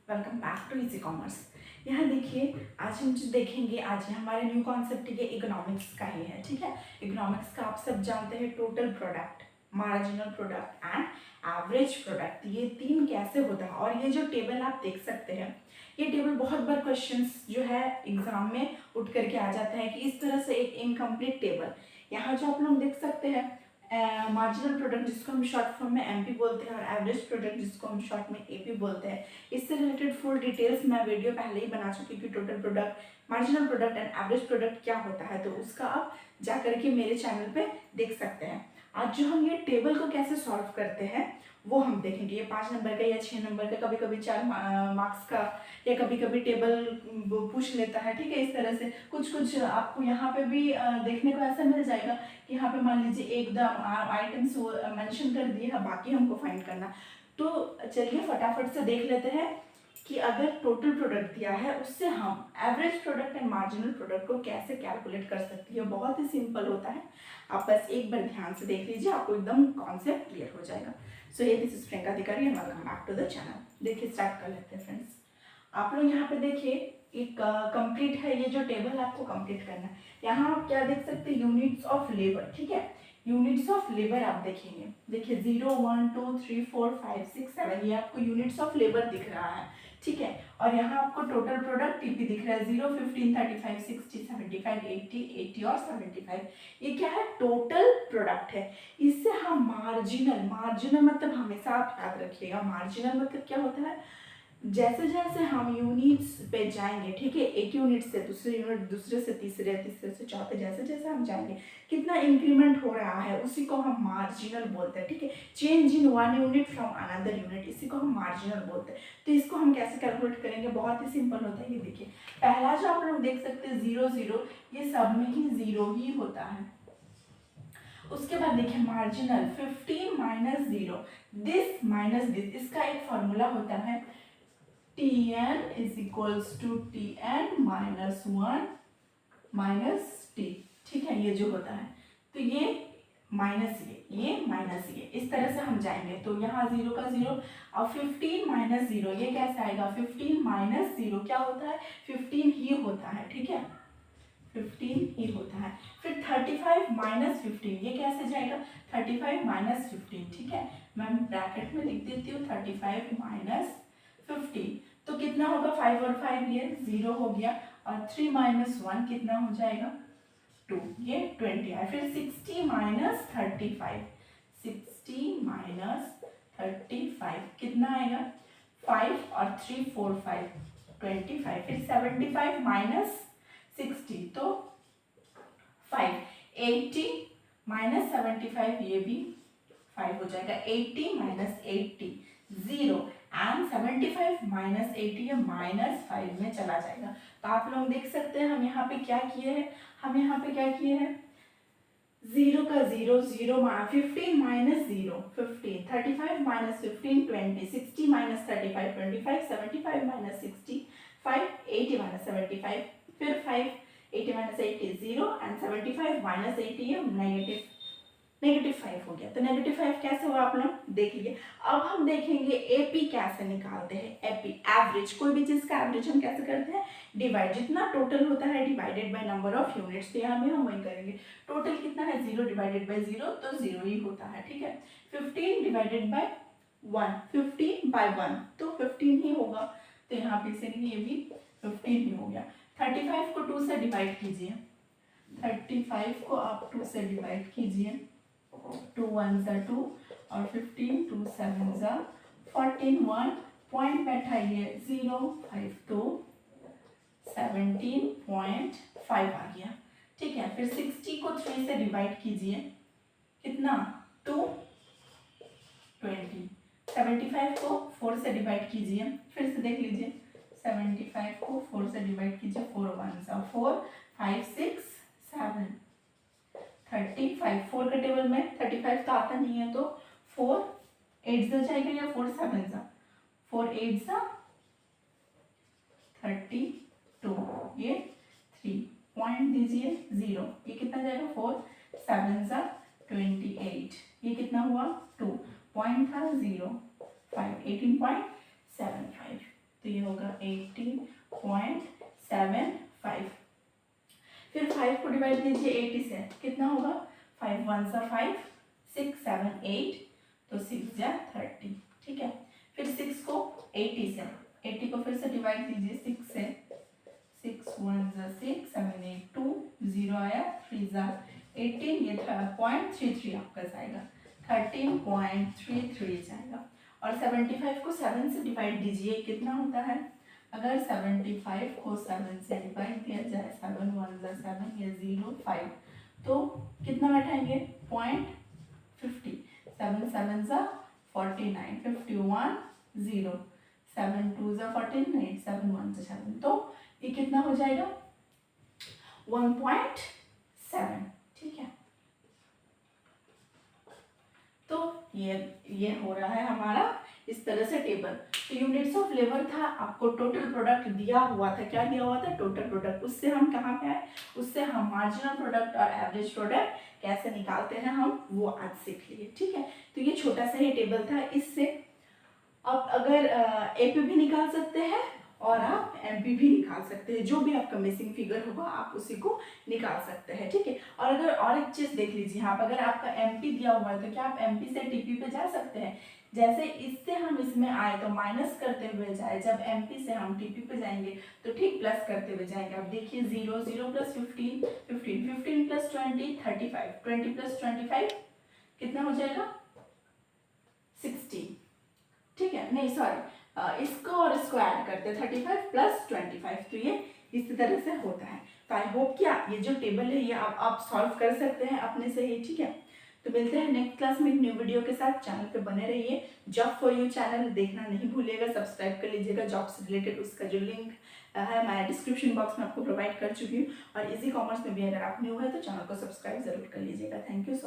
Welcome back to easy commerce. यहाँ देखिए, आज हम जो देखेंगे, आज हमारे न्यू कॉन्सेप्ट ये इकोनॉमिक्स का ही है। ठीक है, इकोनॉमिक्स का आप सब जानते हैं, total product, marginal product and average product, ये तीन कैसे होता है। और ये जो टेबल आप देख सकते हैं, ये टेबल बहुत बार क्वेश्चंस जो है एग्जाम में उठ करके आ जाता है कि इस तरह से एक इनकम्प्लीट टेबल। यहाँ जो आप लोग देख सकते हैं, मार्जिनल प्रोडक्ट जिसको हम शॉर्ट फॉर्म में एमपी बोलते हैं और एवरेज प्रोडक्ट जिसको हम शॉर्ट में एपी बोलते हैं, इससे रिलेटेड फुल डिटेल्स मैं वीडियो पहले ही बना चुकी हूँ कि total product, marginal product and average product क्या होता है, तो उसका आप जा करके मेरे चैनल पे देख सकते हैं। आज जो हम ये टेबल को कैसे सॉल्व करते हैं वो हम देखेंगे। ये 5 नंबर का या 6 नंबर का, कभी कभी 4 मार्क्स का, या कभी कभी टेबल पूछ लेता है। ठीक है, इस तरह से कुछ कुछ आपको यहाँ पे भी देखने को ऐसा मिल जाएगा कि यहाँ पे मान लीजिए एकदम आइटम्स मेंशन कर दिए है, बाकी हमको फाइंड करना। तो चलिए फटाफट से देख लेते हैं कि अगर टोटल प्रोडक्ट दिया है उससे हम average product and marginal product को कैसे कैलकुलेट कर सकती है। बहुत ही सिंपल होता है, आप बस एक बार ध्यान से देख लीजिए, आपको एकदम कॉन्सेप्ट क्लियर हो जाएगा। सो ये this is Priyanka Adhikari and welcome back to the channel. देखिए स्टार्ट कर लेते हैं फ्रेंड्स। आप लोग यहाँ पे देखिए, एक कंप्लीट है ये जो टेबल, आपको कंप्लीट करना है। यहाँ आप क्या देख सकते हैं, यूनिट्स ऑफ लेबर। ठीक है, यूनिट्स ऑफ लेबर आप देखेंगे, देखिए 0 1 2 3 4 5 6 7, ये आपको यूनिट्स ऑफ लेबर दिख रहा है। ठीक है, और यहाँ आपको टोटल प्रोडक्ट टीपी दिख रहा है 0 15 35 60 75 80 80 और 75। ये क्या है, टोटल प्रोडक्ट है। इससे हम मार्जिनल, मार्जिनल मतलब हमेशा आप याद रखिएगा, मार्जिनल मतलब क्या होता है, जैसे जैसे हम यूनिट्स पे जाएंगे, ठीक है, एक यूनिट से दूसरे यूनिट, दूसरे से तीसरे, तीसरे से चौथे, जैसे जैसे हम जाएंगे कितना इंक्रीमेंट हो रहा है उसी को हम मार्जिनल बोलते हैं। ठीक है, change in one unit from another unit, इसी को हम मार्जिनल बोलते हैं। तो इसको हम कैसे कैलकुलेट करेंगे, बहुत ही सिंपल होता है। ये देखिए, पहला जो आप लोग देख सकते हैं 0 0, ये सब में ही 0 ही होता है। उसके बाद देखिए marginal 15 minus 0, this minus this, इसका एक फॉर्मूला होता है Tn is equals to Tn minus 1 minus T। ठीक है, ये जो होता है, तो ये माइनस ये माइनस ये, इस तरह से हम जाएंगे। तो यहाँ 0 का 0 और 15 माइनस 0, ये कैसे आएगा, 15 माइनस 0 क्या होता है, 15 ही होता है। ठीक है, 15 ही होता है। फिर 35 माइनस 15, ये कैसे जाएगा, 35 माइनस 15। ठीक है, मैं ब्रैकेट में लिख देती हूँ 35 माइनस 15, तो कितना होगा, 5 और 5 ये 0 हो गया, और 3 माइनस 1 कितना हो जाएगा, 2, ये 20 है। फिर 60 माइनस 35, 60 माइनस 35 कितना आएगा, 5 और 3 4 5 25। फिर 75 माइनस 60, तो 5, 80 माइनस 75, ये भी 5 हो जाएगा, 80 माइनस 80 0, एंड 75 माइनस 80 ये माइनस 5 में चला जाएगा। तो आप लोग देख सकते हैं हम यहाँ पे क्या किए हैं, हम यहाँ पे क्या किए हैं, 0 का 0 0, 15 minus 0 15, 35 minus 15 20, 60 minus 35 25, 75 minus 60 5, 80 minus 75, फिर 5, 80 माइनस 80 0, एंड 75 माइनस 80 ये -5 हो गया। तो -5 कैसे हुआ आप लोग देख लीजिए। अब हम देखेंगे एपी कैसे निकालते हैं। एपी एवरेज, कोई भी चीज का एवरेज हम कैसे करते हैं, डिवाइड, जितना टोटल होता है divided by number of units. तो यहाँ भी हम वही करेंगे, टोटल कितना है 0 डिवाइडेड बाय 0, तो 0 ही होता है। ठीक है, 15 डिवाइडेड बाय 1, 15 बाय 1, तो 15 ही होगा। तो यहाँ पे इसीलिए ये भी 15 ही हो गया। 35 को 2 से डिवाइड कीजिए, 35 को आप 2 से डिवाइड कीजिए, 2 1 सा 2 और 15 2 7 सा 14, 1 पॉइंट बैठाइए 0 5, तो 17.5 आ गया। ठीक है, फिर 60 को 3 से डिवाइड कीजिए, कितना, 2 20, 75 को 4 से डिवाइड कीजिए, फिर से देख लीजिए, 75 को 4 से डिवाइड कीजिए, 4 1 सा 4 5 6 7, 35, 4 के टेबल में 35 तो आता नहीं है, तो 4 8 जा जाएगा या 4 7 जा, 4 8 जा 32, ये 3 पॉइंट दीजिए 0, ये कितना जाएगा, 4 7 जा 28, ये कितना हुआ 2 पॉइंट था 0 5 18.75। तो ये होगा 80.75। फिर 5 को डिवाइड कीजिए 80 से, कितना होगा 5 1 सा 5, 6 7 8, तो 6 जा 30, ठीक है। फिर 6 को 80 से, 80 को फिर से डिवाइड कीजिए 6 से, 6 1 जा 6, 7 8 2, 0 आया, 3 जा 18, ये 0.33 आपका जाएगा, 13.33 जाएगा। और 75 को 7 से डिवाइड दीजिए, कितना होता है, अगर 75 को 7 से डिवाइड किया जाए, 7 1 जा 7, ये 0 5, तो कितना बैठाएंगे 0.50, 7 7 जा 49, 51 0, 7 2 जा 49, 7 1 जा 7, तो ये कितना हो जाएगा 1.7, ठीक है। तो ये हो रहा है हमारा इस तरह से टेबल। तो यूनिट्स ऑफ लेबर था, आपको टोटल प्रोडक्ट दिया हुआ था, क्या दिया हुआ था, टोटल प्रोडक्ट। उससे हम कहाँ पे आए, उससे हम मार्जिनल प्रोडक्ट और एवरेज प्रोडक्ट कैसे निकालते हैं हम वो आज सीख लिए, ठीक है। तो ये छोटा सा ही टेबल था, इससे आप अगर एपी भी निकाल सकते हैं और आप एमपी भी निकाल सकते हैं, जो भी आपका मिसिंग फिगर होगा आप उसी को निकाल सकते हैं, ठीक है। और अगर और एक चीज देख लीजिए यहाँ पर, अगर आपका एमपी दिया हुआ है तो क्या आप एमपी से टीपी पे जा सकते हैं। जैसे इससे हम इसमें आए तो माइनस करते हुए जाए, जब एमपी से हम टीपी पे जाएंगे तो ठीक प्लस करते हुए जाएंगे। अब देखिए 0 0 प्लस 15 15, 15 प्लस 20 35, 20 प्लस 25 कितना हो जाएगा 60, ठीक है। नहीं सॉरी, इसको और इसको ऐड करते हैं 35 प्लस 25, तो ये इस तरह से होता है। तो आई होप कि आप ये जो टेबल है ये आप सॉल्व कर सकते हैं अपने से ही, ठीक है। तो मिलते हैं नेक्स्ट क्लास में एक न्यू वीडियो के साथ। चैनल पे बने रहिए, जॉब फॉर यू चैनल देखना नहीं भूलिएगा, सब्सक्राइब कर लीजिएगा। जॉब से रिलेटेड उसका जो लिंक है मैं डिस्क्रिप्शन बॉक्स में आपको प्रोवाइड कर चुकी हूँ। और इजी कॉमर्स में भी अगर आप न्यू है तो चैनल को सब्सक्राइब जरूर कर लीजिएगा। Thank you so much.